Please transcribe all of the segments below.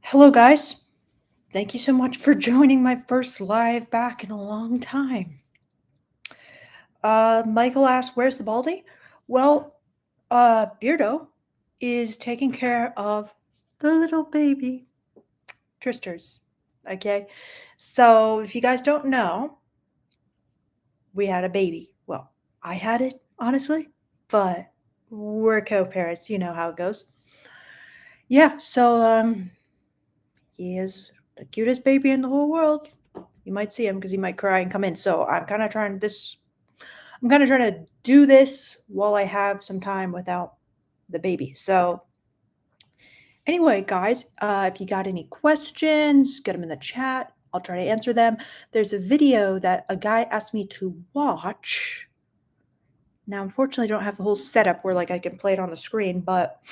Hello, guys. Thank you so much for joining my first live back in a long time. Michael asked, "Where's the Baldy?" Well, Beardo is taking care of the little baby Tristers. Okay, so if you guys don't know, we had a baby. Well, I had it honestly, but we're co-parents. You know how it goes. Yeah, so he is the cutest baby in the whole world. You might see him because he might cry and come in. So I'm kind of trying to do this while I have some time without the baby. So anyway, guys, if you got any questions, get them in the chat. I'll try to answer them. There's a video that a guy asked me to watch. Now, unfortunately, I don't have the whole setup where like I can play it on the screen, but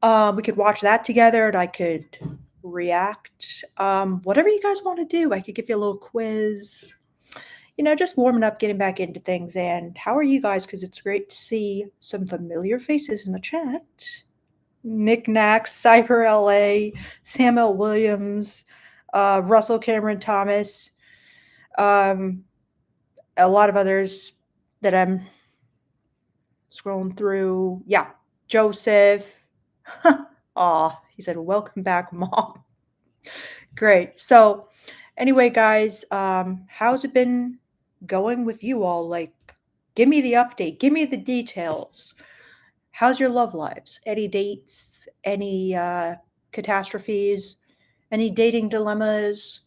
we could watch that together and I could react. Whatever you guys want to do, I could give you a little quiz. Just warming up, getting back into things. And how are you guys? Because it's great to see some familiar faces in the chat. Nick Nack, Cyber LA, Samuel Williams, Russell Cameron Thomas, um, a lot of others that I'm scrolling through. Yeah, Joseph. Aw, he said, "Welcome back, Mom." Great. So, anyway, guys, how's it been going with you all? Like, give me the update, give me the details. How's your love lives? Any dates? Any catastrophes? Any dating dilemmas?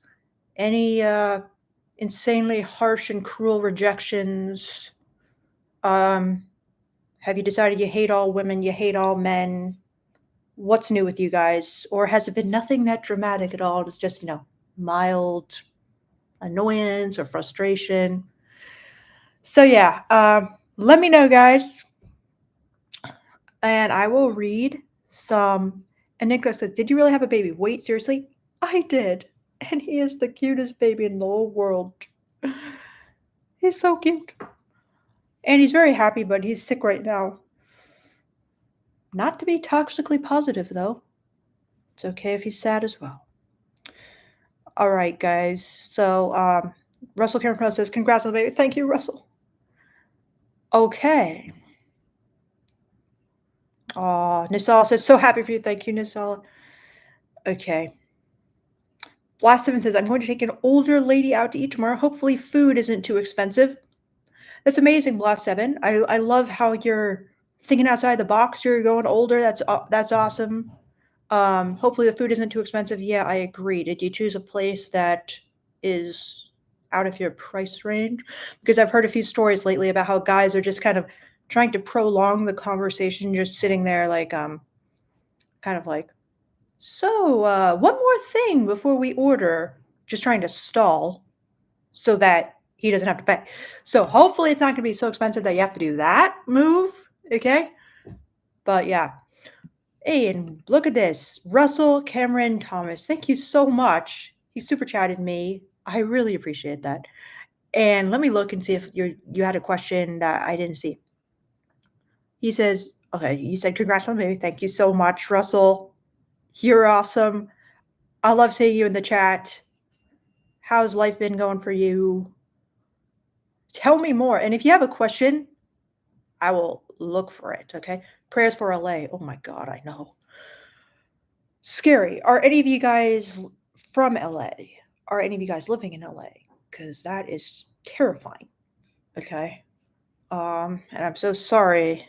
Any insanely harsh and cruel rejections? Have you decided you hate all women, you hate all men? What's new with you guys? Or has it been nothing that dramatic at all? It's just, mild annoyance or frustration. So yeah, let me know, guys, and I will read some. And Nico says, "Did you really have a baby?" Wait, seriously? I did, and he is the cutest baby in the whole world. He's so cute, and he's very happy, but he's sick right now. Not to be toxically positive, though. It's okay if he's sad as well. All right, guys. So, Russell Cameron says, "Congrats on the baby." Thank you, Russell. Okay. Nisal says, "So happy for you." Thank you, Nisal. Okay. Blast 7 says, "I'm going to take an older lady out to eat tomorrow. Hopefully food isn't too expensive." That's amazing, Blast 7. I love how you're thinking outside the box. You're going older. That's awesome. Hopefully the food isn't too expensive. Yeah, I agree. Did you choose a place that is out of your price range? Because I've heard a few stories lately about how guys are just kind of trying to prolong the conversation, just sitting there like kind of like, "So, one more thing before we order," just trying to stall so that he doesn't have to pay. So hopefully it's not gonna be so expensive that you have to do that move, okay? But yeah. Hey, and look at this. Russell Cameron Thomas. Thank you so much. He super chatted me. I really appreciate that. And let me look and see if you had a question that I didn't see. He says, okay, you said congrats on the baby. Thank you so much, Russell. You're awesome. I love seeing you in the chat. How's life been going for you? Tell me more. And if you have a question, I will look for it, okay? Prayers for LA. Oh my God, I know. Scary. Are any of you guys from LA? Are any of you guys living in LA? Because that is terrifying, okay? And I'm so sorry.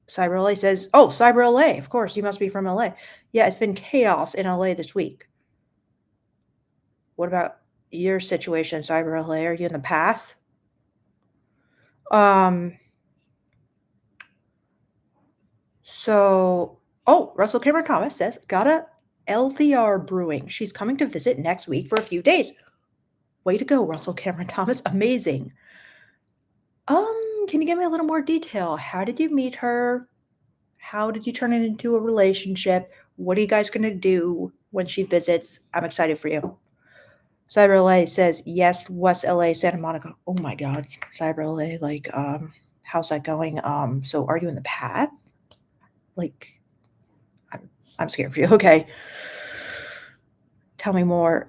Cyber LA says, "Oh, Cyber LA. Of course, you must be from LA." Yeah, it's been chaos in LA this week. What about your situation, Cyber LA? Are you in the path? Um, Russell Cameron Thomas says, "Got a LVR brewing. She's coming to visit next week for a few days." Way to go, Russell Cameron Thomas. Amazing. Can you give me a little more detail? How did you meet her? How did you turn it into a relationship? What are you guys going to do when she visits? I'm excited for you. Cyber LA says, yes, West LA, Santa Monica. Oh my God, Cyber LA, like, how's that going? So are you in the path? Like, I'm scared for you. Okay. Tell me more.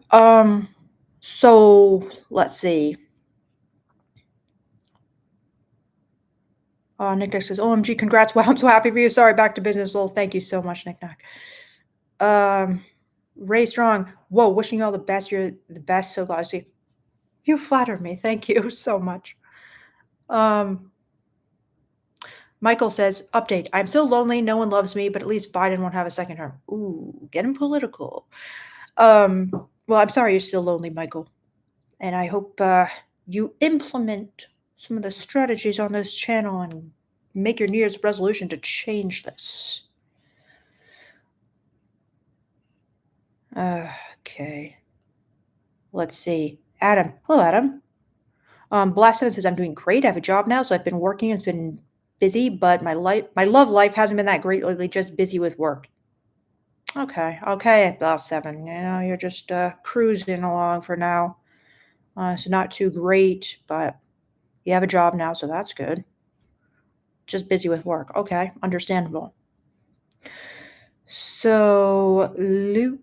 So let's see. Nick Nack says, OMG, congrats. Wow, I'm so happy for you. Sorry, back to business. Lol. Thank you so much, Nick Nack. Ray Strong. Whoa, wishing you all the best. You're the best. So glad to see. You flattered me. Thank you so much. Michael says, update. I'm so lonely. No one loves me, but at least Biden won't have a second term. Ooh, getting political. Well, I'm sorry you're still lonely, Michael. And I hope you implement some of the strategies on this channel and make your New Year's resolution to change this. Okay. Let's see. Adam. Hello, Adam. Blast7 says, I'm doing great. I have a job now, so I've been working. It's been busy, but my love life hasn't been that great lately, just busy with work. Okay, Blast7. You know, you're just cruising along for now. It's not too great, but you have a job now, so that's good. Just busy with work. Okay, understandable. So, Luke.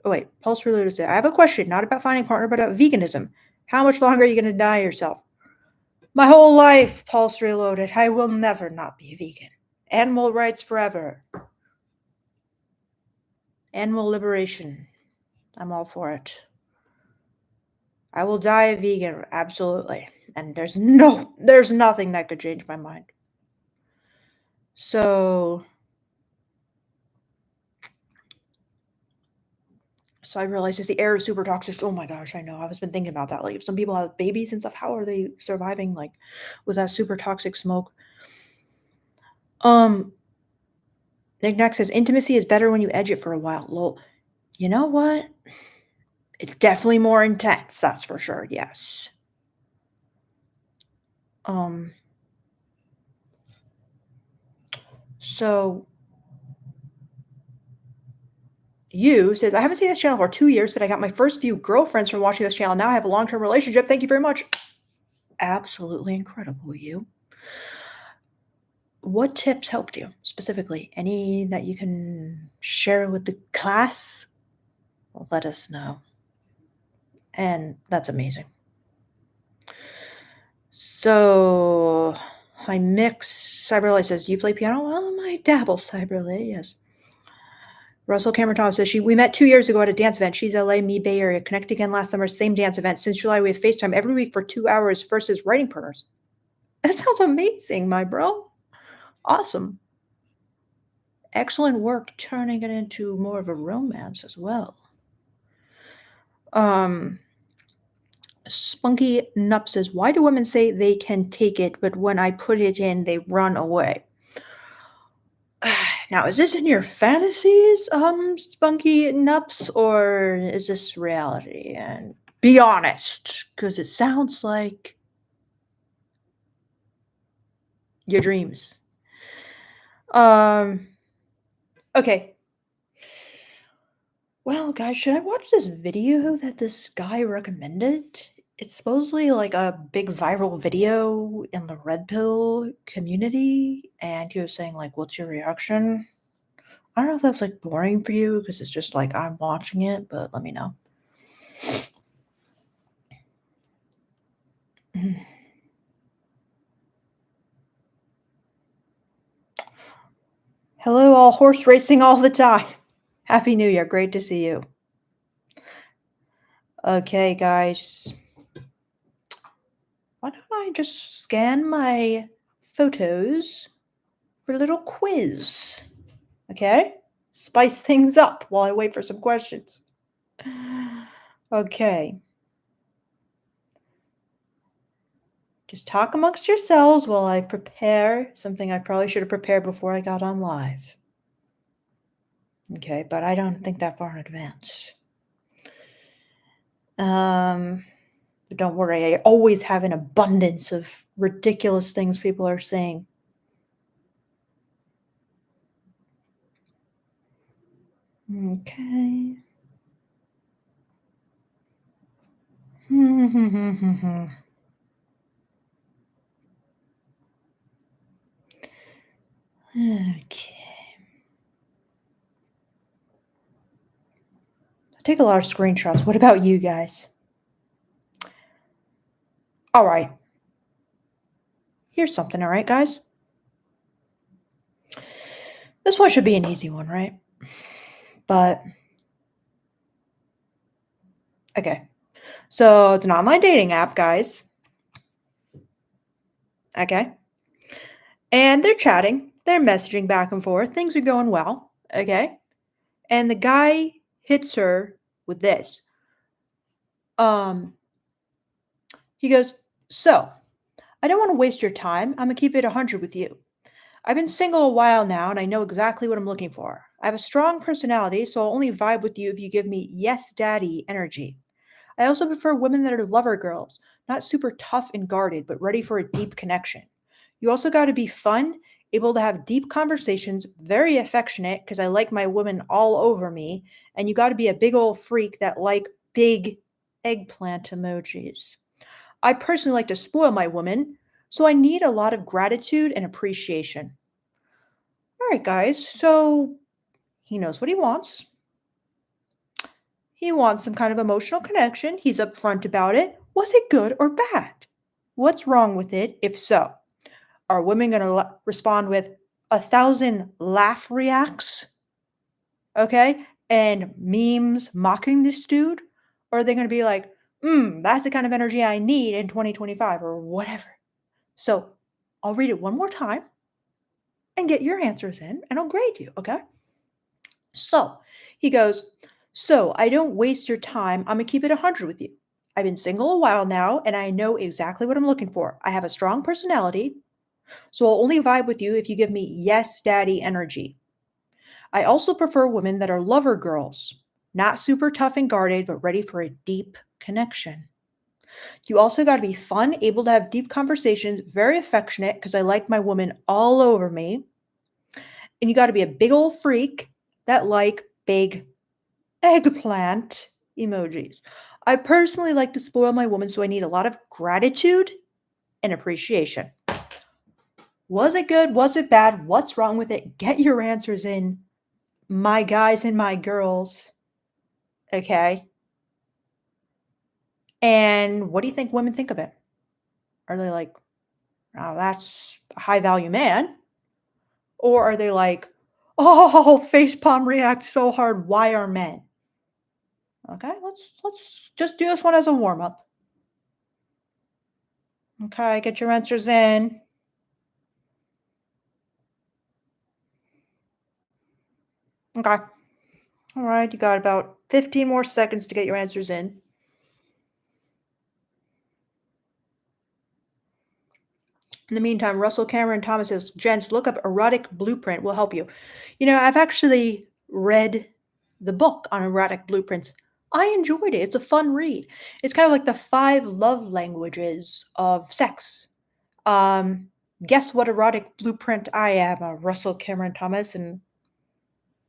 Oh, wait. Pulse Reloaded said, I have a question, not about finding a partner, but about veganism. How much longer are you going to deny yourself? My whole life, Pulse Reloaded. I will never not be vegan. Animal rights forever. Animal liberation. I'm all for it. I will die a vegan, absolutely. And there's nothing that could change my mind. So I realized the air is super toxic. Oh my gosh, I know. I've been thinking about that. Like, if some people have babies and stuff, how are they surviving, like, with that super toxic smoke? Nick Nack says, intimacy is better when you edge it for a while. Lol. You know what? It's definitely more intense, that's for sure, yes. So you says, I haven't seen this channel for 2 years, but I got my first few girlfriends from watching this channel. Now I have a long-term relationship. Thank you very much. Absolutely incredible, you. What tips helped you specifically? Any that you can share with the class? Let us know. And that's amazing. So I mix. Cyberlight says, you play piano? Well, I dabble, Cyberlight, yes. Russell Cameron Thomas says, we met 2 years ago at a dance event. She's LA, me Bay Area. Connected again last summer, same dance event. Since July, we have FaceTime every week for 2 hours versus writing partners. That sounds amazing, my bro. Awesome. Excellent work turning it into more of a romance as well. Spunky Nup says, why do women say they can take it, but when I put it in, they run away? Now, is this in your fantasies, Spunky Nups, or is this reality? And be honest, because it sounds like your dreams. Okay. Well, guys, should I watch this video that this guy recommended? It's supposedly like a big viral video in the Red Pill community, and he was saying, like, what's your reaction? I don't know if that's, like, boring for you, because it's just like, I'm watching it, but let me know. Hello, all horse racing all the time. Happy New Year. Great to see you. Okay, guys. Why don't I just scan my photos for a little quiz? Okay? Spice things up while I wait for some questions. Okay. Just talk amongst yourselves while I prepare something I probably should have prepared before I got on live. Okay, but I don't think that far in advance. But don't worry, I always have an abundance of ridiculous things people are saying. Okay. Okay. I take a lot of screenshots. What about you guys? All right. Here's something, all right, guys? This one should be an easy one, right? But, okay. So, it's an online dating app, guys. Okay. And they're chatting, they're messaging back and forth, things are going well. Okay. And the guy hits her with this. Um, he goes, "So, I don't want to waste your time. I'm gonna keep it 100 with you. I've been single a while now and I know exactly what I'm looking for. I have a strong personality, so I'll only vibe with you if you give me yes daddy energy. I also prefer women that are lover girls, not super tough and guarded, but ready for a deep connection. You also got to be fun, able to have deep conversations, very affectionate, because I like my women all over me, and you got to be a big old freak that like big eggplant emojis. I personally like to spoil my woman, so I need a lot of gratitude and appreciation." All right, guys, so he knows what he wants. He wants some kind of emotional connection. He's upfront about it. Was it good or bad? What's wrong with it, if so? Are women going to respond with 1,000 laugh reacts? Okay. And memes mocking this dude? Or are they going to be like, that's the kind of energy I need in 2025 or whatever? So I'll read it one more time and get your answers in and I'll grade you. Okay. So he goes, "So I don't waste your time. I'm going to keep it 100 with you. I've been single a while now and I know exactly what I'm looking for. I have a strong personality, so I'll only vibe with you if you give me yes, daddy energy. I also prefer women that are lover girls, not super tough and guarded, but ready for a deep connection. You also got to be fun, able to have deep conversations, very affectionate, because I like my woman all over me. And you got to be a big old freak that like big eggplant emojis. I personally like to spoil my woman, so I need a lot of gratitude and appreciation." Was it good? Was it bad? What's wrong with it? Get your answers in, my guys and my girls. Okay. And what do you think women think of it? Are they like, "Oh, that's a high value man"? Or are they like, "Oh, facepalm react so hard. Why are men?" Okay, let's just do this one as a warm up. Okay, get your answers in. Okay. All right, you got about 15 more seconds to get your answers in. In the meantime, Russell Cameron Thomas says, "Gents, look up Erotic Blueprint will help you." I've actually read the book on erotic blueprints. I enjoyed it. It's a fun read. It's kind of like the five love languages of sex. Um, Guess what erotic blueprint I am, Russell Cameron Thomas, and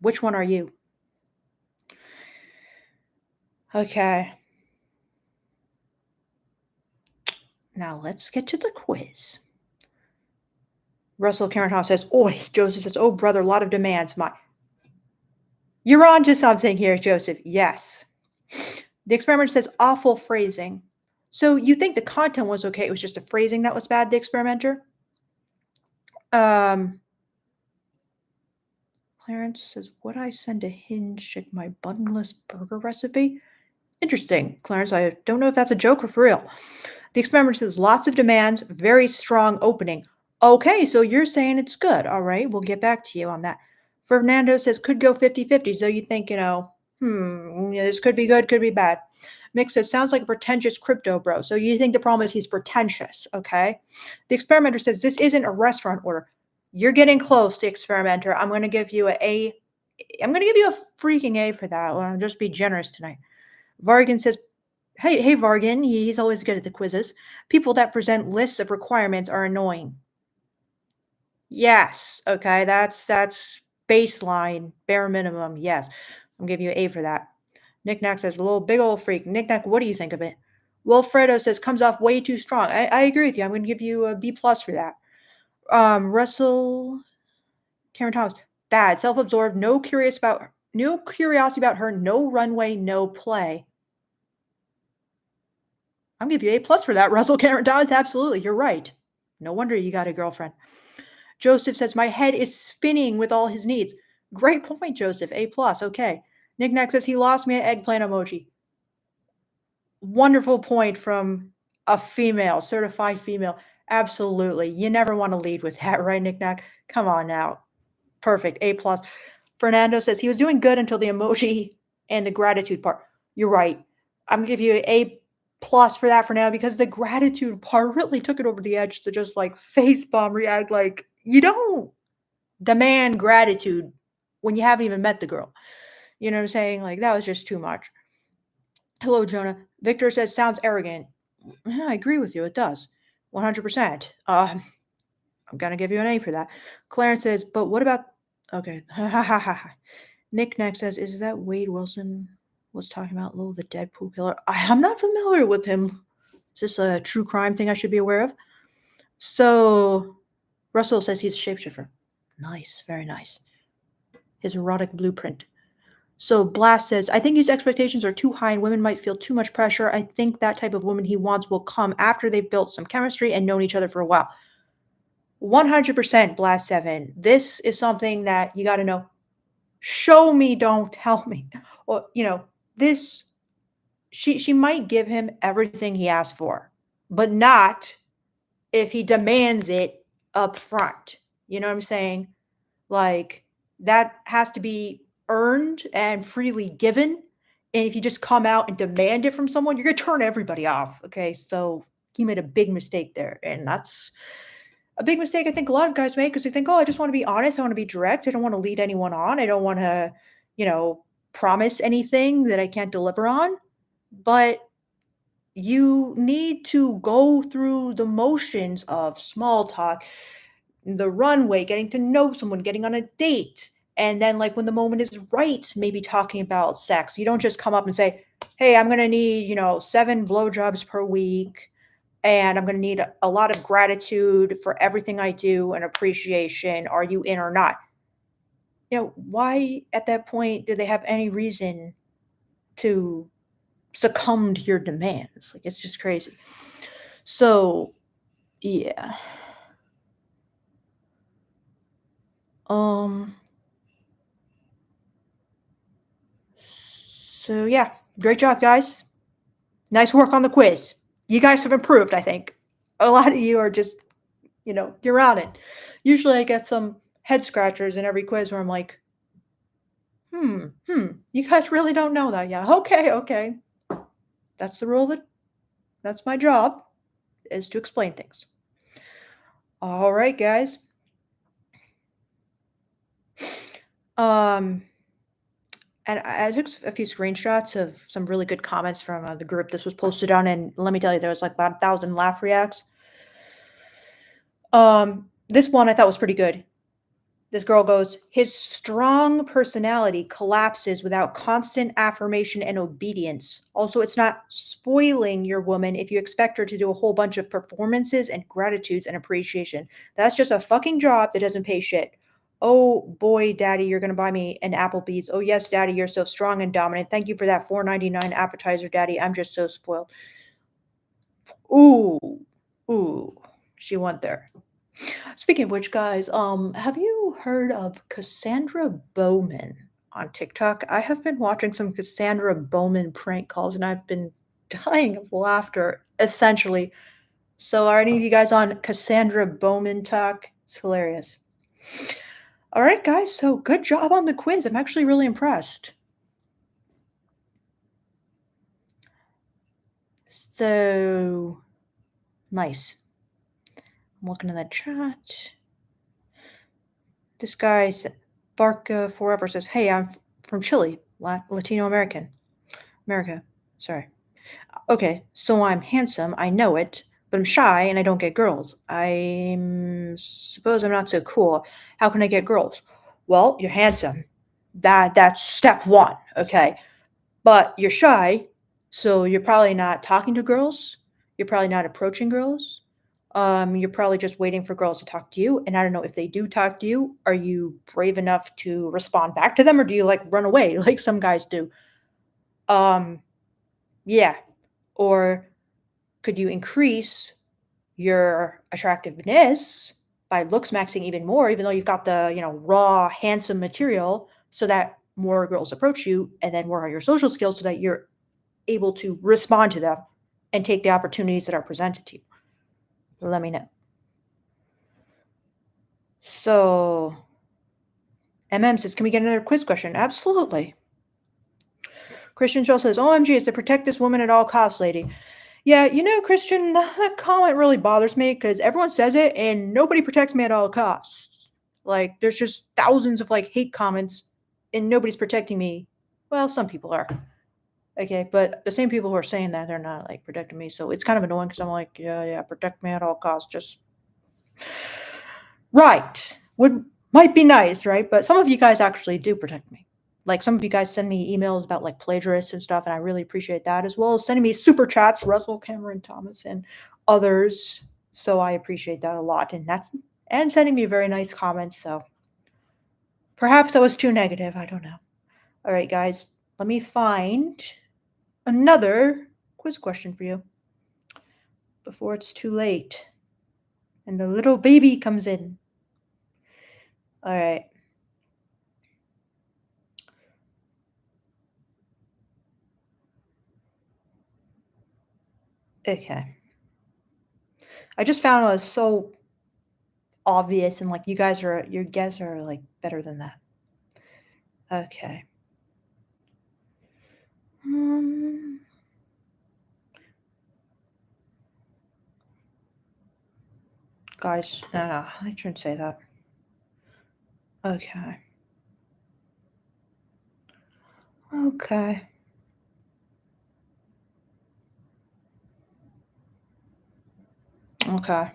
which one are you? Okay, now let's get to the quiz. Russell Cameron Thomas says, "Oi," Joseph says, "Oh, brother, a lot of demands. You're on to something here, Joseph. Yes. The experimenter says awful phrasing. So you think the content was okay, it was just the phrasing that was bad, the experimenter? Um, Clarence says, "Would I send a hinge chick my buttonless burger recipe?" Interesting, Clarence. I don't know if that's a joke or for real. The experimenter says lots of demands, very strong opening. Okay, so you're saying it's good. All right, we'll get back to you on that. Fernando says could go 50-50. So you think, this could be good, could be bad. Mick says sounds like a pretentious crypto bro. So you think the problem is he's pretentious, okay? The experimenter says this isn't a restaurant order. You're getting close, the experimenter. I'm going to give you I'm going to give you a freaking A for that. I'll just be generous tonight. Vargan says, hey, Vargan, he's always good at the quizzes. People that present lists of requirements are annoying. Yes, okay, that's baseline, bare minimum. Yes, I'm giving you an A for that. Nick Nack says, a little big old freak. Nick Nack, what do you think of it? Wilfredo says, comes off way too strong. I agree with you. I'm going to give you a B plus for that. Russell Cameron Thomas, bad, self-absorbed, no curious about No curiosity about her, no runway, no play. I'm gonna give you A+ for that, Russell Cameron Dodds. Absolutely, you're right. No wonder you got a girlfriend. Joseph says, "My head is spinning with all his needs." Great point, Joseph. A+. Okay. Nick Nack says, "He lost me at eggplant emoji." Wonderful point from a female, certified female. Absolutely. You never want to lead with that, right, Nick Nack? Come on now. Perfect. A+. Fernando says, "He was doing good until the emoji and the gratitude part." You're right. I'm gonna give you A+ for that for now because the gratitude part really took it over the edge to just like face bomb react like you don't demand gratitude when you haven't even met the girl. You know what I'm saying? Like that was just too much. Hello, Jonah. Victor says, "Sounds arrogant." Yeah, I agree with you. It does. 100%. I'm going to give you an A for that. Clarence says, "But what about." Okay. Nick next says, "Is that Wade Wilson was talking about Lil the Deadpool killer?" I'm not familiar with him. Is this a true crime thing I should be aware of? So, Russell says he's a shapeshifter. Nice. Very nice. His erotic blueprint. So Blast says, "I think his expectations are too high and women might feel too much pressure. I think that type of woman he wants will come after they've built some chemistry and known each other for a while." 100% Blast 7. This is something that you got to know. Show me, don't tell me. Well, this she might give him everything he asked for, but not if he demands it up front. You know what I'm saying? Like that has to be earned and freely given. And if you just come out and demand it from someone, you're going to turn everybody off. Okay. So he made a big mistake there. And that's a big mistake I think a lot of guys make because they think, oh, I just want to be honest. I want to be direct. I don't want to lead anyone on. I don't want to, promise anything that I can't deliver on. But you need to go through the motions of small talk, the runway, getting to know someone, getting on a date. And then, like, when the moment is right, maybe talking about sex. You don't just come up and say, "Hey, I'm going to need, 7 blowjobs per week. And I'm going to need a lot of gratitude for everything I do and appreciation. Are you in or not?" Why at that point do they have any reason to succumb to your demands? Like, it's just crazy. So, yeah. Um, so yeah, great job, guys. Nice work on the quiz. You guys have improved, I think. A lot of you are just, you're on it. Usually I get some head scratchers in every quiz where I'm like, you guys really don't know that yet. Okay, okay. That's the rule of it. That's my job, is to explain things. All right, guys. And I took a few screenshots of some really good comments from the group this was posted on, and let me tell you, there was like about 1,000 laugh reacts. This one I thought was pretty good. This girl goes, "His strong personality collapses without constant affirmation and obedience. Also, it's not spoiling your woman if you expect her to do a whole bunch of performances and gratitudes and appreciation. That's just a fucking job that doesn't pay shit. Oh boy, daddy, you're going to buy me an Applebee's. Oh yes, daddy, you're so strong and dominant. Thank you for that $4.99 appetizer, daddy. I'm just so spoiled." Ooh, ooh, she went there. Speaking of which, guys, have you heard of Cassandra Bowman on TikTok? I have been watching some Cassandra Bowman prank calls and I've been dying of laughter, essentially. So, are any of you guys on Cassandra Bowman talk? It's hilarious. All right, guys, so good job on the quiz. I'm actually really impressed. So, nice. I'm looking in the chat. This guy, Barca Forever, says, "Hey, I'm from Chile, Latino American. America. Sorry. Okay, so I'm handsome, I know it, but I'm shy and I don't get girls. Suppose I'm not so cool. How can I get girls?" Well, you're handsome. That's step one, okay? But you're shy, so you're probably not talking to girls. You're probably not approaching girls. You're probably just waiting for girls to talk to you, and I don't know if they do talk to you, are you brave enough to respond back to them, or do you, like, run away like some guys do? Um, yeah. Or could you increase your attractiveness by looks maxing even more, even though you've got the, raw, handsome material so that more girls approach you, and then work on your social skills so that you're able to respond to them and take the opportunities that are presented to you? Let me know. So, MM says, can we get another quiz question? Absolutely. Christian Shaw says, OMG, it's to protect this woman at all costs, lady. Yeah, Christian, that comment really bothers me because everyone says it and nobody protects me at all costs. Like, there's just thousands of like hate comments and nobody's protecting me. Well, some people are. Okay, but the same people who are saying that, they're not like protecting me. So it's kind of annoying because I'm like, yeah, protect me at all costs. Just right. Might be nice, right? But some of you guys actually do protect me. Like some of you guys send me emails about like plagiarists and stuff, and I really appreciate that, as well as sending me super chats, Russell, Cameron, Thomas, and others. So I appreciate that a lot, and sending me very nice comments. So perhaps I was too negative. I don't know. All right, guys, let me find another quiz question for you before it's too late and the little baby comes in. All right. Okay. I just found it was so obvious, and like your guess are like better than that. Okay. Um, guys, no, I shouldn't say that. Okay. Okay. Okay.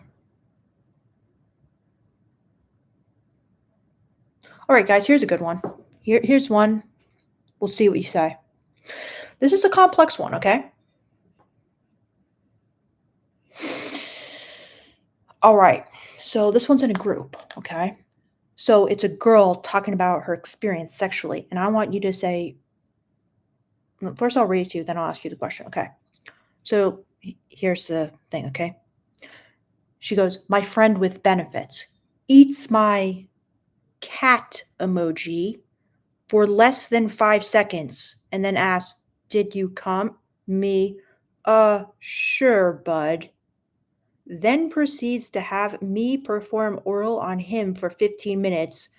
All right, guys, here's a good one. Here's one. We'll see what you say. This is a complex one, okay? All right. So this one's in a group, okay? So it's a girl talking about her experience sexually, and I want you to say, first I'll read it to you, then I'll ask you the question, okay? So here's the thing, okay? She goes, my friend with benefits eats my cat emoji for less than 5 seconds and then asks, did you come? Me, sure, bud. Then proceeds to have me perform oral on him for 15 minutes,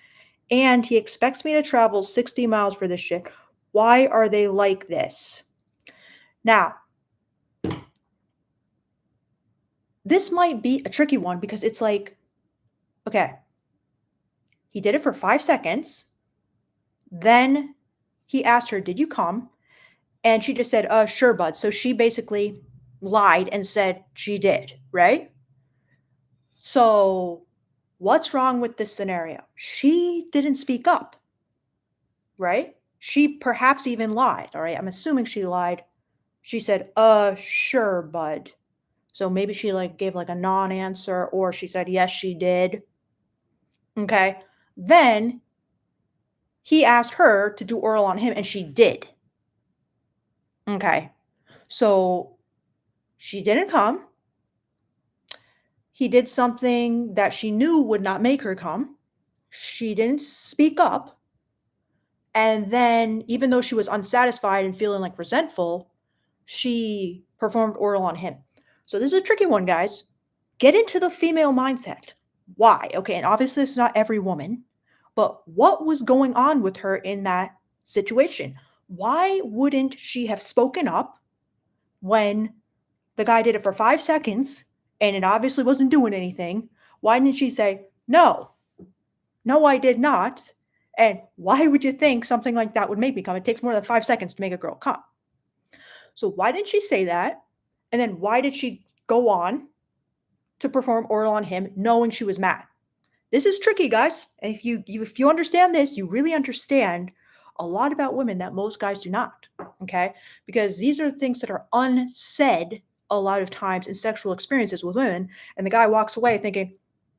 and he expects me to travel 60 miles for this shit. Why are they like this? Now, this might be a tricky one because it's like, okay, he did it for 5 seconds. Then he asked her, did you come? And she just said, sure, bud. So she basically lied and said she did, right? So what's wrong with this scenario? She didn't speak up, right? She perhaps even lied, all right? I'm assuming she lied. She said, sure, bud. So maybe she like gave like a non-answer, or she said, yes, she did. Okay. Then he asked her to do oral on him and she did. Okay. So she didn't come. He did something that she knew would not make her come. She didn't speak up. And then, even though she was unsatisfied and feeling like resentful, she performed oral on him. So, this is a tricky one, guys. Get into the female mindset. Why? Okay, and obviously, it's not every woman, but what was going on with her in that situation? Why wouldn't she have spoken up when the guy did it for 5 seconds and it obviously wasn't doing anything? Why didn't she say, no, no, I did not? And why would you think something like that would make me come? It takes more than 5 seconds to make a girl come. So why didn't she say that? And then why did she go on to perform oral on him knowing she was mad? This is tricky, guys. And if you understand this, you really understand a lot about women that most guys do not. Okay? Because these are things that are unsaid a lot of times in sexual experiences with women, and the guy walks away thinking,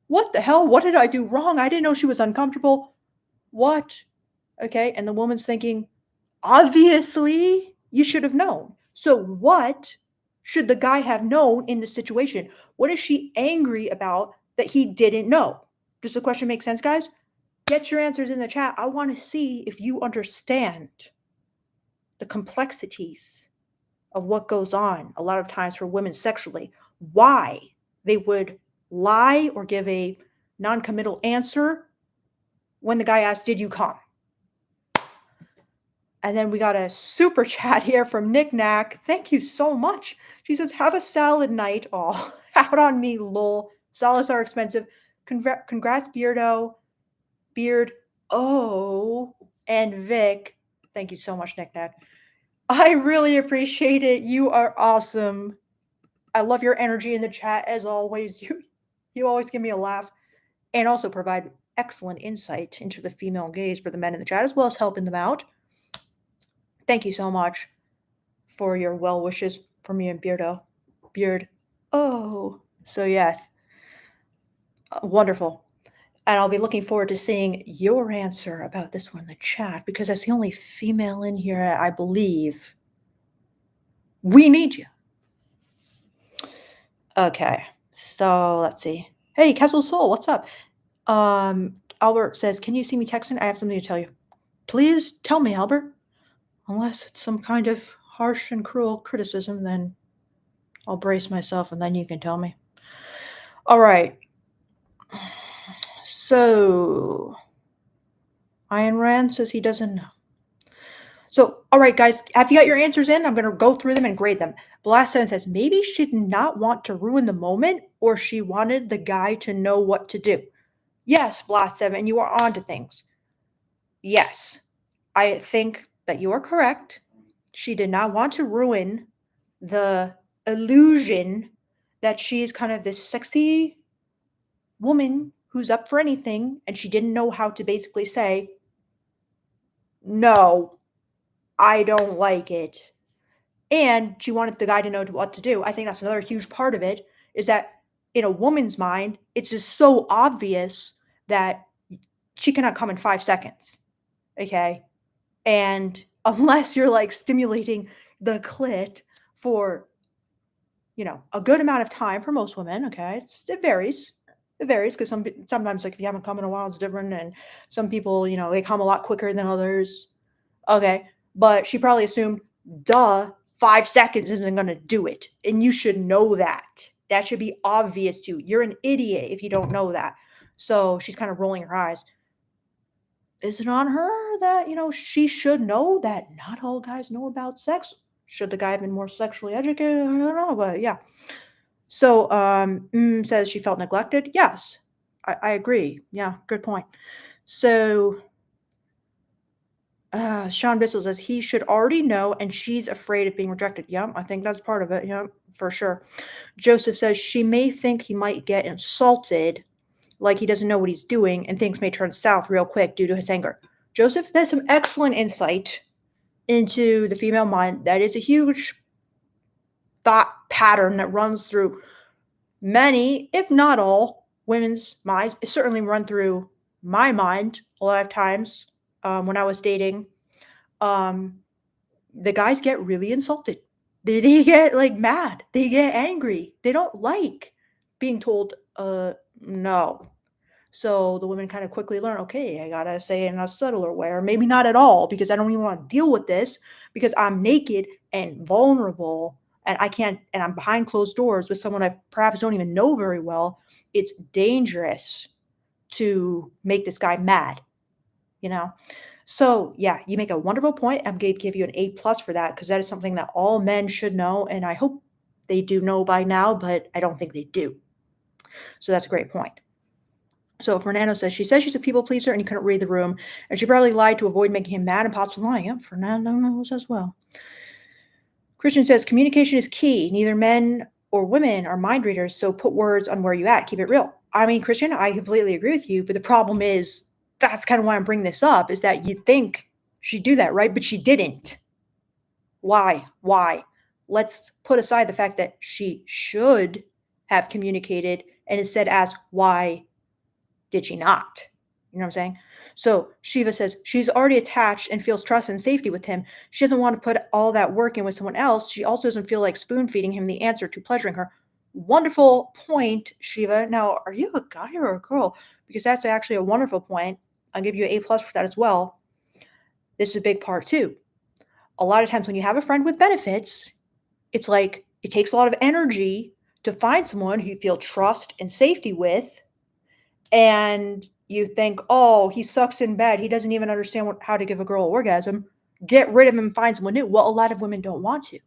"What the hell? What did I do wrong? I didn't know she was uncomfortable. What?" Okay, and the woman's thinking, "Obviously, you should have known." So what should the guy have known in this situation? What is she angry about that he didn't know? Does the question make sense, guys? Get your answers in the chat. I want to see if you understand the complexities of what goes on a lot of times for women sexually, why they would lie or give a non-committal answer when the guy asks, "Did you come?" And then we got a super chat here from Nick Knack. Thank you so much. She says, "Have a salad night." Oh, out on me, lol. Salads are expensive. Congrats, Beardo, Beard, oh, and Vic. Thank you so much, Nick Knack. I really appreciate it. You are awesome. I love your energy in the chat as always. You always give me a laugh and also provide excellent insight into the female gaze for the men in the chat as well as helping them out. Thank you so much for your well wishes for me and Beardo. Beard. Oh, so yes. Wonderful. And I'll be looking forward to seeing your answer about this one in the chat because that's the only female in here, I believe. We need you. Okay, so let's see. Hey, Kessel Soul, what's up? Albert says, "Can you see me texting? I have something to tell you." Please tell me, Albert. Unless it's some kind of harsh and cruel criticism, then I'll brace myself and then you can tell me. All right. So, Ayn Rand says he doesn't know. So, all right, guys, have you got your answers in? I'm going to go through them and grade them. Blast 7 says maybe she did not want to ruin the moment or she wanted the guy to know what to do. Yes, Blast 7, you are on to things. Yes, I think that you are correct. She did not want to ruin the illusion that she's kind of this sexy woman who's up for anything, and she didn't know how to basically say, "No, I don't like it." And she wanted the guy to know what to do. I think that's another huge part of it, is that in a woman's mind, it's just so obvious that she cannot come in 5 seconds. Okay? And unless you're like stimulating the clit for, a good amount of time for most women, okay? It varies. It varies because sometimes, like, if you haven't come in a while, it's different. And some people, they come a lot quicker than others. Okay. But she probably assumed, duh, 5 seconds isn't going to do it. And you should know that. That should be obvious to you. You're an idiot if you don't know that. So she's kind of rolling her eyes. Is it on her that, she should know that not all guys know about sex? Should the guy have been more sexually educated? I don't know, but yeah. So, says she felt neglected. Yes, I agree. Yeah, good point. So, Sean Bissell says he should already know and she's afraid of being rejected. Yeah, I think that's part of it. Yeah, for sure. Joseph says she may think he might get insulted, like he doesn't know what he's doing, and things may turn south real quick due to his anger. Joseph, that's some excellent insight into the female mind. That is a huge thought pattern that runs through many, if not all, women's minds. It certainly run through my mind a lot of times when I was dating. The guys get really insulted. They get like mad. They get angry. They don't like being told no. So the women kind of quickly learn, okay, I gotta say it in a subtler way, or maybe not at all, because I don't even want to deal with this because I'm naked and vulnerable and I can't, and I'm behind closed doors with someone I perhaps don't even know very well. It's dangerous to make this guy mad, you know? So yeah, you make a wonderful point. I'm going to give you an A+ for that because that is something that all men should know. And I hope they do know by now, but I don't think they do. So that's a great point. So Fernando says she's a people pleaser and he couldn't read the room, and she probably lied to avoid making him mad and possibly lying. Yep, Fernando knows as well. Christian says communication is key. Neither men or women are mind readers, so put words on where you at. Keep it real. I mean, Christian, I completely agree with you, but the problem is that's kind of why I'm bringing this up, is that you'd think she'd do that, right? But she didn't. Why? let's put aside the fact that she should have communicated and instead ask, why did she not? You know what I'm saying? So Shiva says she's already attached and feels trust and safety with him. She doesn't want to put all that work in with someone else. She also doesn't feel like spoon feeding him the answer to pleasuring her. Wonderful point, Shiva. Now, are you a guy or a girl? Because that's actually a wonderful point. I'll give you an A plus for that as well. This is a big part too. A lot of times when you have a friend with benefits, it's like it takes a lot of energy to find someone who you feel trust and safety with, and you think, oh, he sucks in bed. He doesn't even understand how to give a girl an orgasm. Get rid of him and find someone new. Well, a lot of women don't want to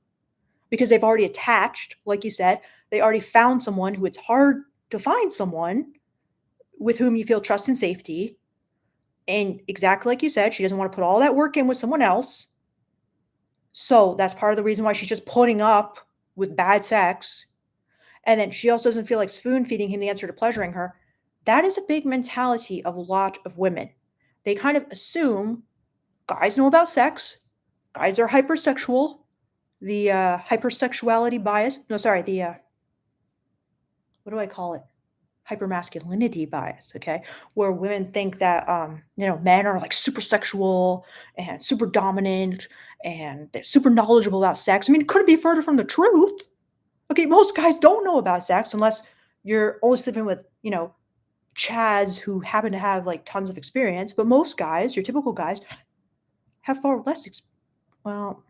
because they've already attached, like you said, they already found someone who it's hard to find someone with whom you feel trust and safety. And exactly like you said, she doesn't want to put all that work in with someone else. So that's part of the reason why she's just putting up with bad sex. And then she also doesn't feel like spoon feeding him the answer to pleasuring her. That is a big mentality of a lot of women. They kind of assume guys know about sex, guys are hypersexual, the hypersexuality bias. No, sorry, the what do I call it? Hypermasculinity bias, okay? Where women think that men are like super sexual and super dominant and they're super knowledgeable about sex. I mean, it couldn't be further from the truth. Okay, most guys don't know about sex unless you're only sleeping with, chads who happen to have like tons of experience, but most guys, your typical guys, have far less well,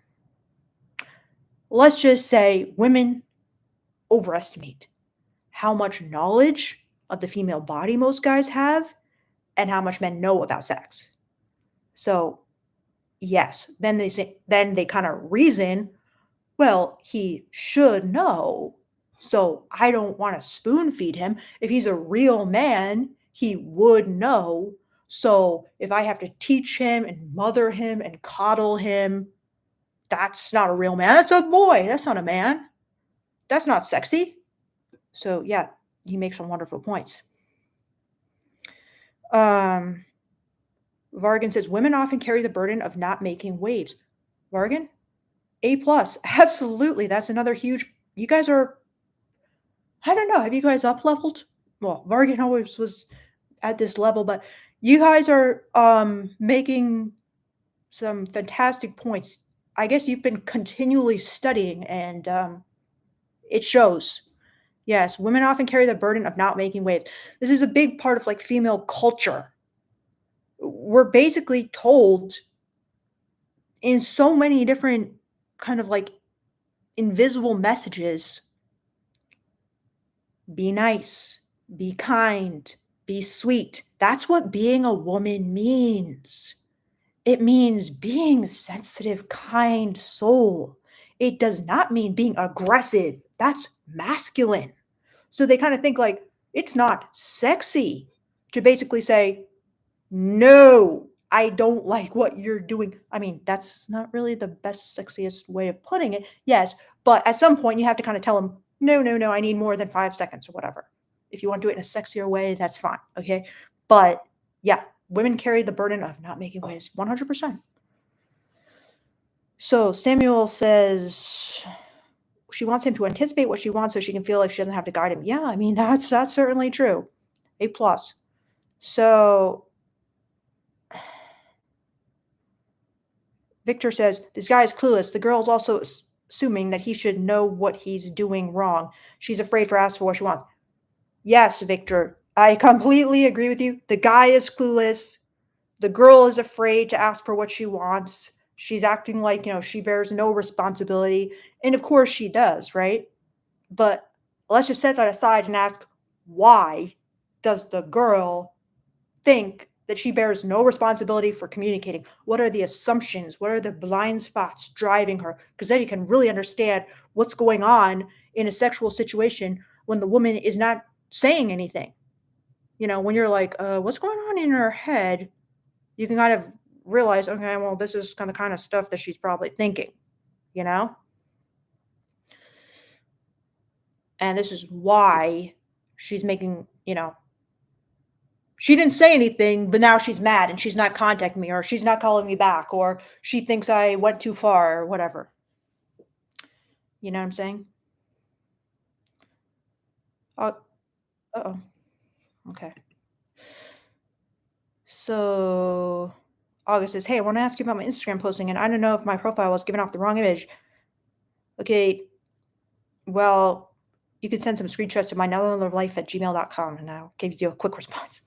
let's just say women overestimate how much knowledge of the female body most guys have and how much men know about sex. So, yes, then they kind of reason, well, he should know. So, I don't want to spoon feed him. If he's a real man, he would know. So, if I have to teach him and mother him and coddle him, that's not a real man. That's a boy. That's not a man. That's not sexy. So, yeah, he makes some wonderful points. Vargan says women often carry the burden of not making waves. Vargan, A plus, absolutely. That's another huge. You guys are. I don't know. Have you guys up leveled? Well, Vargan always was at this level, but you guys are making some fantastic points. I guess you've been continually studying, and it shows. Yes, women often carry the burden of not making waves. This is a big part of like female culture. We're basically told in so many different kind of like invisible messages, be nice, be kind, be sweet. That's what being a woman means. It means being a sensitive, kind soul. It does not mean being aggressive. That's masculine. So they kind of think like it's not sexy to basically say, no, I don't like what you're doing. I mean, that's not really the best, sexiest way of putting it. Yes, but at some point you have to kind of tell them, no, no, no, I need more than 5 seconds or whatever. If you want to do it in a sexier way, that's fine. Okay. But yeah, women carry the burden of not making waves 100%. So Samuel says she wants him to anticipate what she wants so she can feel like she doesn't have to guide him. Yeah, I mean, that's certainly true. A plus. So Victor says, this guy is clueless. The girl's also assuming that he should know what he's doing wrong. She's afraid to ask for what she wants. Yes, Victor, I completely agree with you. The guy is clueless. The girl is afraid to ask for what she wants. She's acting like, she bears no responsibility. And of course she does, right? But let's just set that aside and ask, why does the girl think that she bears no responsibility for communicating? What are the assumptions? What are the blind spots driving her? Because then you can really understand what's going on in a sexual situation when the woman is not saying anything. When you're like, what's going on in her head? You can kind of realize, okay, well, this is the kind of stuff that she's probably thinking, And this is why she's making, she didn't say anything, but now she's mad and she's not contacting me or she's not calling me back or she thinks I went too far or whatever. You know what I'm saying? Uh oh. Okay. So August says, "Hey, I want to ask you about my Instagram posting, and I don't know if my profile was giving off the wrong image." Okay, well, you can send some screenshots to my life@gmail.com and I'll give you a quick response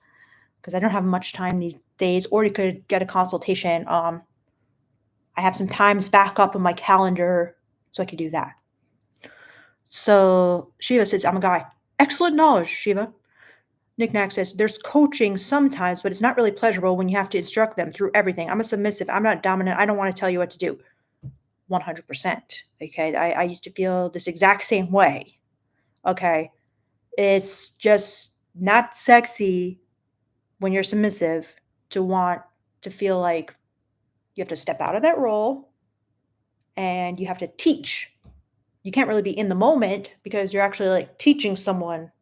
because I don't have much time these days. Or you could get a consultation. I have some times back up on my calendar, so I could do that. So Shiva says, "I'm a guy." Excellent knowledge, Shiva. Nick Nack says, "There's coaching sometimes, but it's not really pleasurable when you have to instruct them through everything. I'm a submissive. I'm not dominant. I don't want to tell you what to do." 100%. Okay. I used to feel this exact same way. Okay. It's just not sexy when you're submissive to want to feel like you have to step out of that role and you have to teach. You can't really be in the moment because you're actually like teaching someone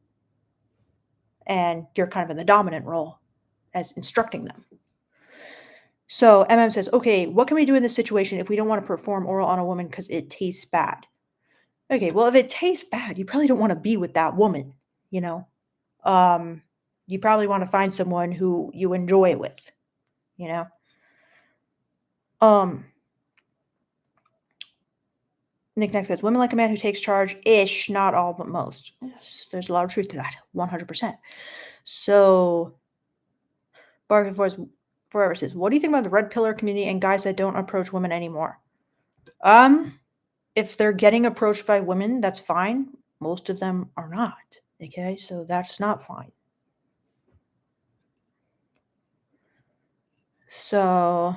and you're kind of in the dominant role as instructing them. So MM says, "Okay, what can we do in this situation if we don't want to perform oral on a woman because it tastes bad?" Okay, well, if it tastes bad, you probably don't want to be with that woman, you know? Um, you probably want to find someone who you enjoy it with, you know? Um, Nick Nack says, "Women like a man who takes charge ish, not all, but most." Yes, there's a lot of truth to that. 100%. So, Bargain Force Forever says, "What do you think about the red pillar community and guys that don't approach women anymore?" Um, if they're getting approached by women, that's fine. Most of them are not. Okay, so that's not fine. So,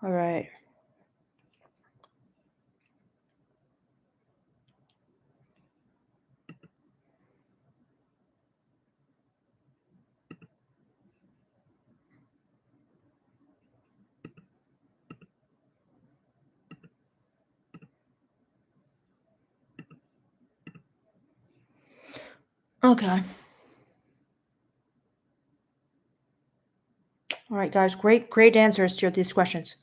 all right. Okay. All right, guys. Great answers to these questions.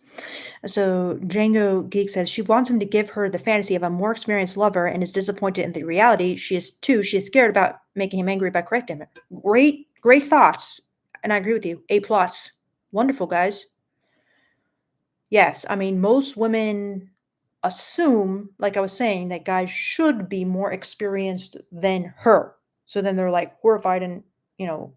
So Django Geek says she wants him to give her the fantasy of a more experienced lover and is disappointed in the reality. She is scared about making him angry by correcting him. Great thoughts. And I agree with you. A plus. Wonderful, guys. Yes, I mean most women assume, like I was saying, that guys should be more experienced than her. So then they're like horrified and, you know,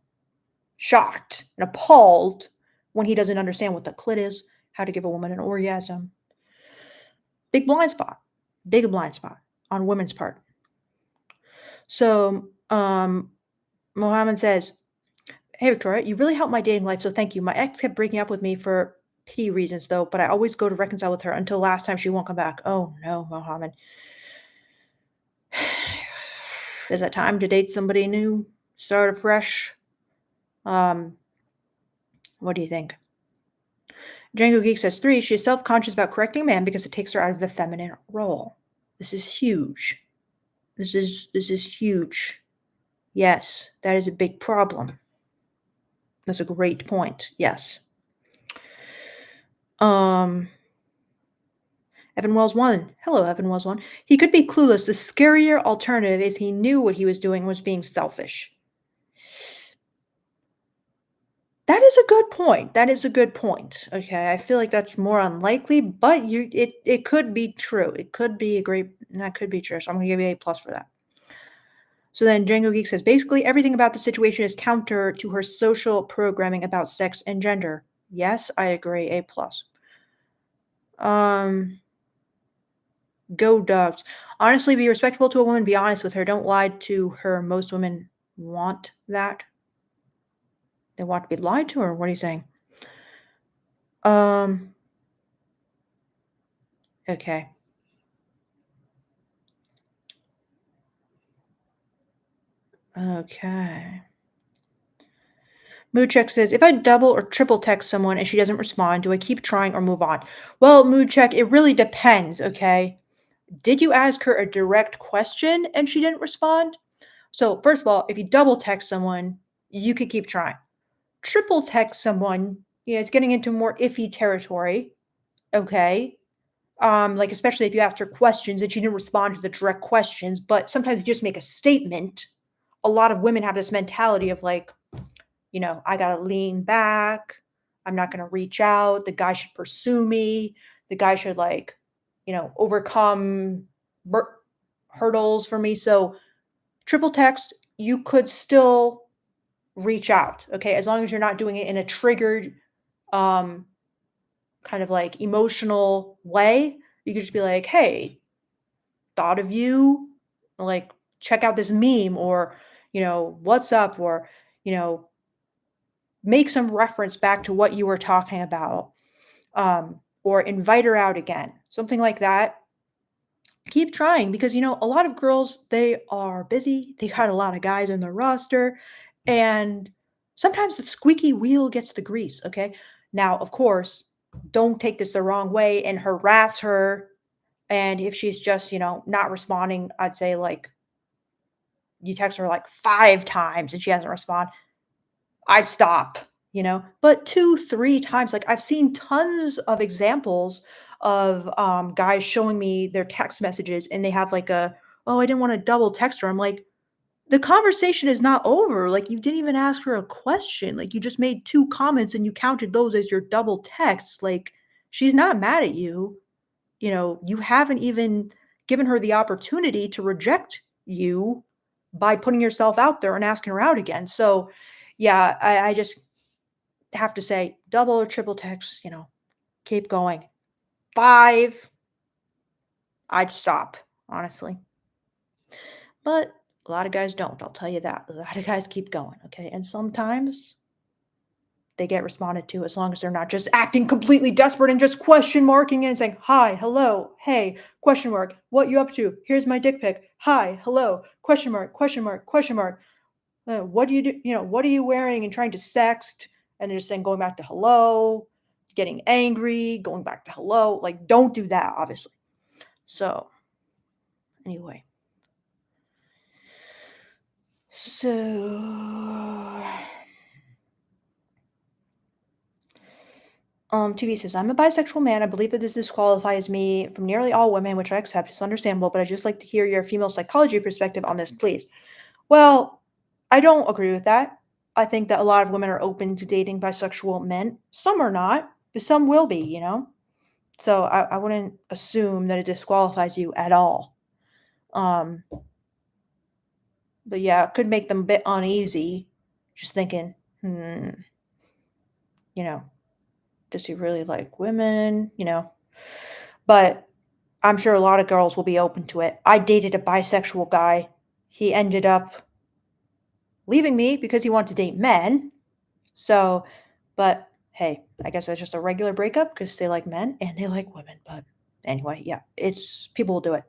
shocked and appalled when he doesn't understand what the clit is, how to give a woman an orgasm. Big blind spot. Big blind spot on women's part. So, Mohammed says, "Hey, Victoria, you really helped my dating life, so thank you. My ex kept breaking up with me for pity reasons, though, but I always go to reconcile with her until last time she won't come back." Oh, no, Mohammed. Is it time to date somebody new? Start afresh? Um, what do you think? Django Geek says, "3, she is self-conscious about correcting a man because it takes her out of the feminine role." This is huge. This is huge. Yes, that is a big problem. That's a great point. Yes. Um, Evan Wells 1. Hello, Evan Wells 1. "He could be clueless. The scarier alternative is he knew what he was doing was being selfish." That is a good point. That is a good point. Okay, I feel like that's more unlikely, but it could be true. It could be a great that could be true. So I'm gonna give you A plus for that. So then Django Geek says basically everything about the situation is counter to her social programming about sex and gender. Yes, I agree. A plus. Um, Go dogs. Honestly, be respectful to a woman. Be honest with her. Don't lie to her. Most women want that. They want to be lied to, or what are you saying? Um. Okay. Okay. Moodcheck says, "If I double or triple text someone and she doesn't respond, do I keep trying or move on?" Well, Moodcheck, it really depends, okay? Did you ask her a direct question and she didn't respond? So, first of all, if you double text someone, you could keep trying. Triple text someone, it's getting into more iffy territory, okay? Like, especially if you asked her questions and she didn't respond to the direct questions, but sometimes you just make a statement. A lot of women have this mentality of like, I gotta lean back. I'm not gonna reach out. The guy should pursue me. The guy should like, overcome bur- hurdles for me. So triple text, you could still reach out. Okay, as long as you're not doing it in a triggered, um, kind of like emotional way. You could just be like, "Hey, thought of you. Like, check out this meme," or what's up, or you know, make some reference back to what you were talking about, or invite her out again, something like that. Keep trying because a lot of girls, they are busy. They got a lot of guys in their roster, and sometimes the squeaky wheel gets the grease. Okay, now of course, don't take this the wrong way and harass her. And if she's just not responding, I'd say like you text her like 5 times and she hasn't responded, I'd stop, but 2, 3 times, like, I've seen tons of examples of, guys showing me their text messages, and they have, like, "Oh, I didn't wanna double text her." I'm like, "The conversation is not over, like, you didn't even ask her a question, like, you just made 2 comments and you counted those as your double text, like, she's not mad at you, you haven't even given her the opportunity to reject you by putting yourself out there and asking her out again." So, yeah, I just have to say double or triple text, keep going. 5, I'd stop, honestly. But a lot of guys don't, I'll tell you that. A lot of guys keep going, okay? And sometimes they get responded to as long as they're not just acting completely desperate and just question marking it and saying, "Hi, hello, hey, question mark, what you up to? Here's my dick pic. Hi, hello, question mark, question mark, question mark. What do you do? What are you wearing?" And trying to sext, and they're just saying going back to hello, getting angry, going back to hello. Like, don't do that, obviously. So, anyway, so TV says, "I'm a bisexual man. I believe that this disqualifies me from nearly all women, which I accept. It's understandable, but I'd just like to hear your female psychology perspective on this, please." Well, I don't agree with that. I think that a lot of women are open to dating bisexual men. Some are not, but some will be. So I wouldn't assume that it disqualifies you at all. Um, but yeah, it could make them a bit uneasy, just thinking, you know, does he really like women? But I'm sure a lot of girls will be open to it. I dated a bisexual guy. He ended up leaving me because he wanted to date men. So, but hey, I guess that's just a regular breakup because they like men and they like women. But anyway, yeah, it's people will do it.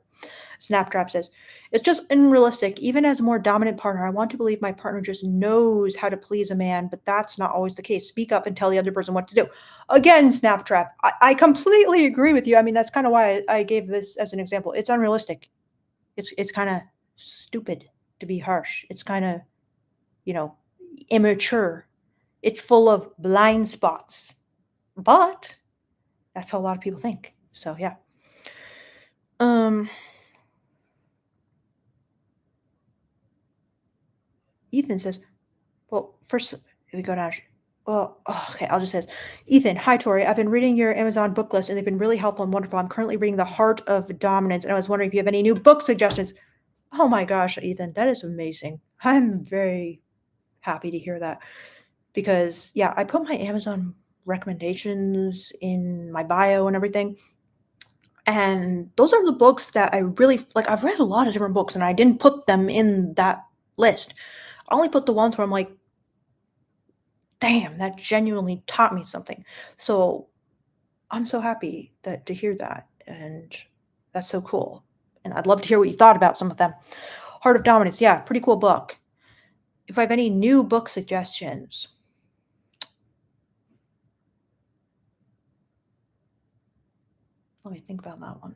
Snaptrap says, "It's just unrealistic. Even as a more dominant partner, I want to believe my partner just knows how to please a man, but that's not always the case. Speak up and tell the other person what to do." Again, Snaptrap, I completely agree with you. I mean, that's kind of why I gave this as an example. It's unrealistic. It's kind of stupid, to be harsh. It's kind of, you know, immature. It's full of blind spots. But that's how a lot of people think. So yeah. Um Ethan says, well, first we go down. Well, okay, I'll just say this. Ethan, hi Tori. I've been reading your Amazon book list and they've been really helpful and wonderful. I'm currently reading The Heart of Dominance, and I was wondering if you have any new book suggestions. Oh my gosh, Ethan, that is amazing. I'm very happy to hear that because yeah, I put my Amazon recommendations in my bio and everything. And those are the books that I really like. I've read a lot of different books and I didn't put them in that list. I only put the ones where I'm like, damn, that genuinely taught me something. So I'm so happy that to hear that. And that's so cool. And I'd love to hear what you thought about some of them. Heart of Dominance, yeah, pretty cool book. If I have any new book suggestions, let me think about that one.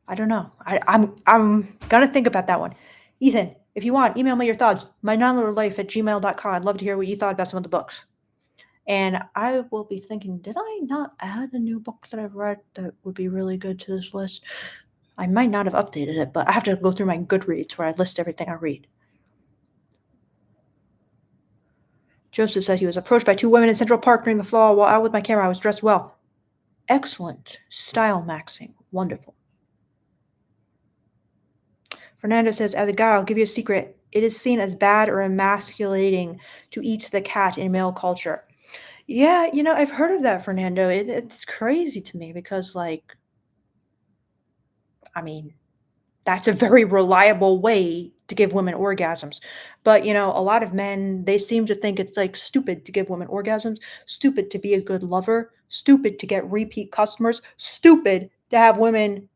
I don't know. I'm gonna think about that one. Ethan, if you want, email me your thoughts. My non-life at gmail.com. I'd love to hear what you thought about some of the books. And I will be thinking, did I not add a new book that I've read that would be really good to this list? I might not have updated it, but I have to go through my Goodreads where I list everything I read. Joseph said he was approached by two women in Central Park during the fall. While out with my camera, I was dressed well. Excellent. Style maxing. Wonderful. Fernando says, as a guy, I'll give you a secret. It is seen as bad or emasculating to eat the cat in male culture. Yeah, I've heard of that, Fernando. It's crazy to me because, like, I mean, that's a very reliable way to give women orgasms. But, a lot of men, they seem to think it's like stupid to give women orgasms, stupid to be a good lover, stupid to get repeat customers, stupid to have women,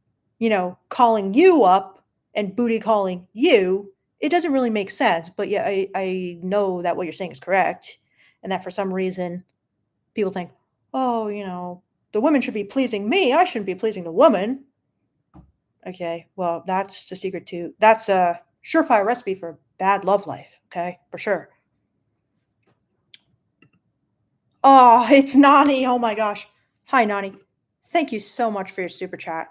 calling you up and booty calling you. It doesn't really make sense. But yeah, I know that what you're saying is correct. And that for some reason, people think, oh, the woman should be pleasing me. I shouldn't be pleasing the woman. Okay, well, that's the secret to that's a surefire recipe for bad love life, okay? For sure. Oh, it's Nani. Oh my gosh. Hi, Nani. Thank you so much for your super chat.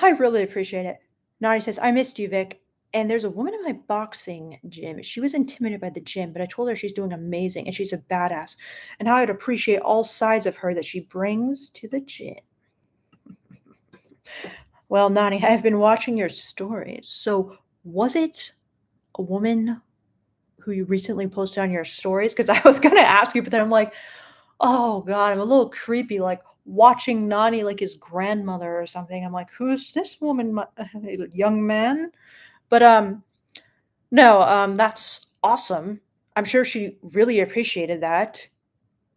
I really appreciate it. Nani says, I missed you, Vic. And there's a woman in my boxing gym. She was intimidated by the gym, but I told her she's doing amazing and she's a badass. And how I'd appreciate all sides of her that she brings to the gym. Well, Nani, I've been watching your stories. So, was it a woman who you recently posted on your stories? Because I was gonna ask you, but then I'm like, oh god, I'm a little creepy, like watching Nani like his grandmother or something. I'm like, who's this woman, young man? But no, that's awesome. I'm sure she really appreciated that.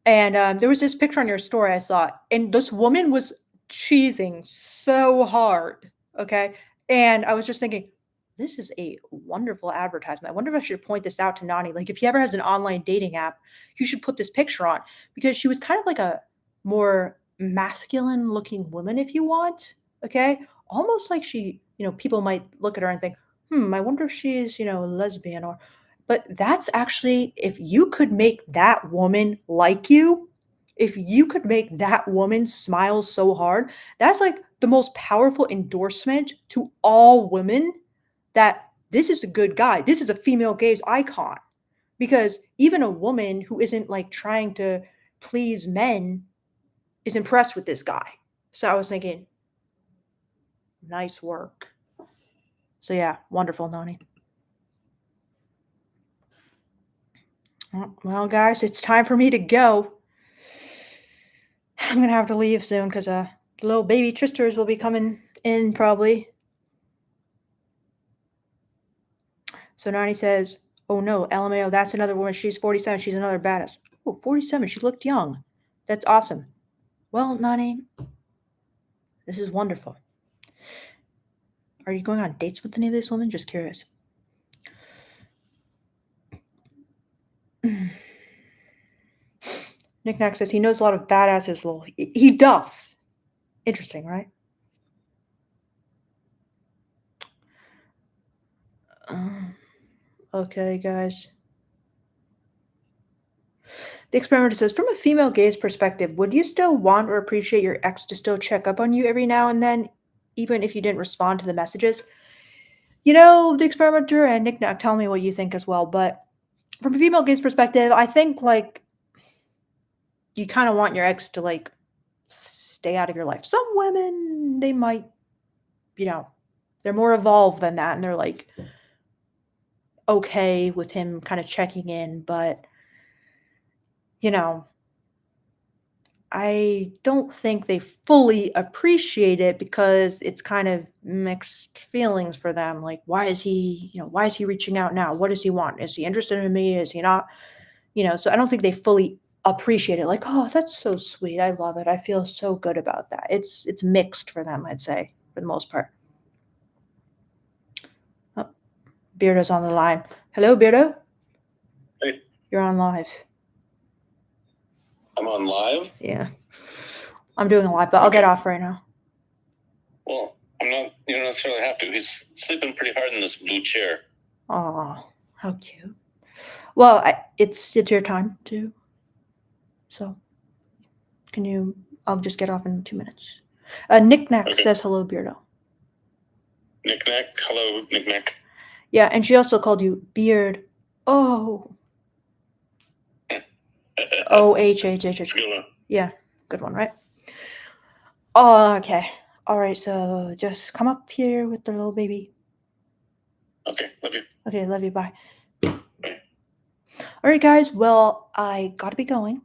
And there was this picture on your story I saw, and this woman was cheesing so hard. Okay. And I was just thinking, this is a wonderful advertisement. I wonder if I should point this out to Nani. Like, if he ever has an online dating app, you should put this picture on because she was kind of like a more masculine looking woman, if you want. Okay. Almost like she, people might look at her and think, I wonder if she's, lesbian or, but that's actually, if you could make that woman like you, if you could make that woman smile so hard, that's like the most powerful endorsement to all women that this is a good guy. This is a female gaze icon. Because even a woman who isn't like trying to please men is impressed with this guy. So I was thinking, nice work. So yeah, wonderful, Nani. Well, guys, it's time for me to go. I'm gonna have to leave soon because the little baby Tristers will be coming in probably. So Nani says, "Oh no, LMAO, that's another woman. She's 47. She's another badass." Oh, 47. She looked young. That's awesome. Well, Nani, this is wonderful. Are you going on dates with any of these women? Just curious. Nick Nack says he knows a lot of badasses. Well, he does. Interesting, right? Okay, guys. The experimenter says, from a female gaze perspective, would you still want or appreciate your ex to still check up on you every now and then, even if you didn't respond to the messages? The experimenter and Nick Nack, tell me what you think as well. But from a female gaze perspective, I think like you kind of want your ex to like stay out of your life. Some women, they might, they're more evolved than that, and they're like okay with him kind of checking in, but I don't think they fully appreciate it because it's kind of mixed feelings for them. Like, why is he reaching out now? What does he want? Is he interested in me? Is he not? So I don't think they fully appreciate it. Like, oh, that's so sweet. I love it. I feel so good about that. It's mixed for them, I'd say, for the most part. Oh, Beardo's on the line. Hello, Beardo? Hey. You're on live. I'm on live? Yeah. I'm doing a live, but I'll get off right now. Well, I'm not, you don't necessarily have to. He's sleeping pretty hard in this blue chair. Oh, how cute. Well, it's your time too. So, I'll just get off in 2 minutes. Knick-Knack Okay. says hello, Beardo. Knick-Knack. Hello, Knick-Knack. Yeah, and she also called you Beard. Oh. O-H-H-H-H. It's a good one. Yeah, good one, right? Oh, okay. All right, so just come up here with the little baby. Okay, love you. Okay, love you. Bye. All right, guys. Well, I gotta be going.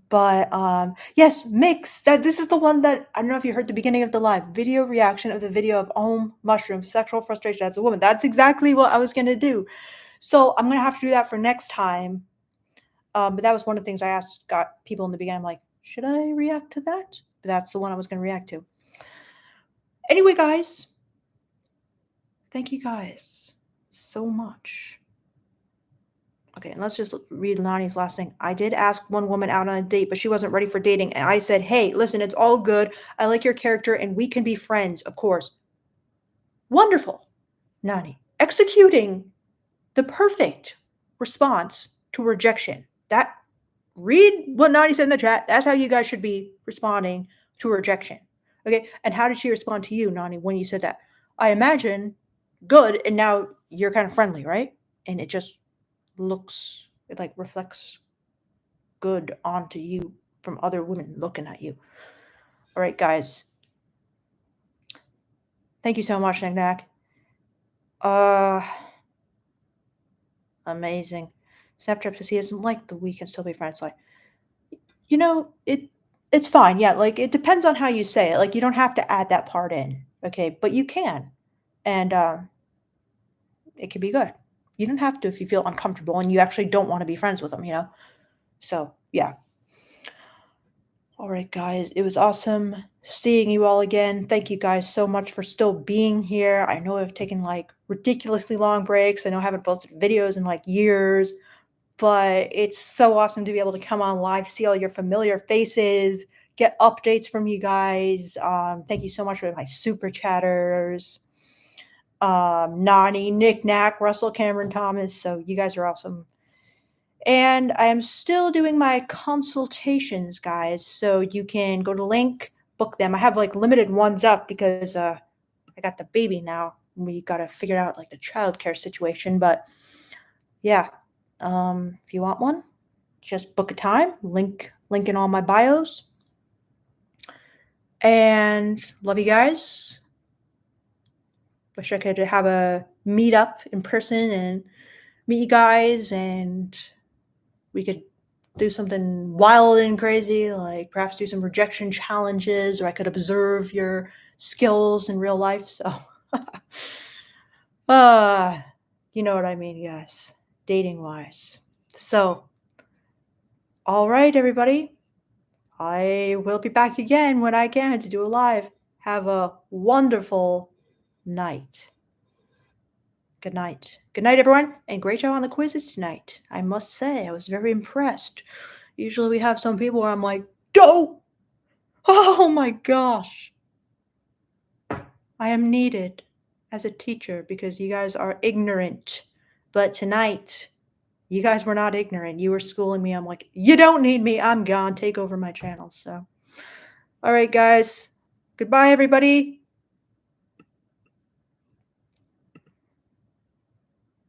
But yes, Mix. This is the one that I don't know if you heard the beginning of the live video reaction of the video of Om Mushroom sexual frustration as a woman. That's exactly what I was gonna do. So I'm gonna have to do that for next time. But that was one of the things I got people in the beginning. I'm like, should I react to that? But that's the one I was gonna react to. Anyway, guys, thank you guys so much. Okay, and let's just read Lonnie's last thing. I did ask one woman out on a date, but she wasn't ready for dating. And I said, hey, listen, it's all good. I like your character and we can be friends, of course. Wonderful, Nani. Executing the perfect response to rejection. Read what Nani said in the chat. That's how you guys should be responding to rejection. Okay, and how did she respond to you, Nani, when you said that? I imagine good, and now you're kind of friendly, right? And it just it like reflects good onto you from other women looking at you. All right, guys. Thank you so much, Knick-Knack. Amazing. Snapchat says he doesn't like the we can still be friends. Like, it's fine. Yeah, like it depends on how you say it. Like you don't have to add that part in, okay? But you can, and it can be good. You don't have to if you feel uncomfortable and you actually don't want to be friends with them. So yeah. All right, guys, it was awesome seeing you all again. Thank you guys so much for still being here. I know I've taken like ridiculously long breaks. I know I haven't posted videos in like years, but it's so awesome to be able to come on live, see all your familiar faces, get updates from you guys. Thank you so much for my super chatters. Nani, Knick-Knack, Russell, Cameron, Thomas. So you guys are awesome. And I am still doing my consultations, guys. So you can go to link, book them. I have like limited ones up because I got the baby now. We got to figure out like the childcare situation. But yeah, if you want one, just book a time. Link in all my bios. And love you guys. Wish I could have a meet up in person and meet you guys, and we could do something wild and crazy, like perhaps do some rejection challenges, or I could observe your skills in real life. So, you know what I mean, guys, dating wise. So, all right, everybody. I will be back again when I can to do a live. Have a wonderful night. Good night. Good night, everyone. And great job on the quizzes tonight. I must say, I was very impressed. Usually we have some people where I'm like, go! Oh my gosh. I am needed as a teacher because you guys are ignorant. But tonight, you guys were not ignorant. You were schooling me. I'm like, you don't need me. I'm gone. Take over my channel. So, all right, guys. Goodbye, everybody.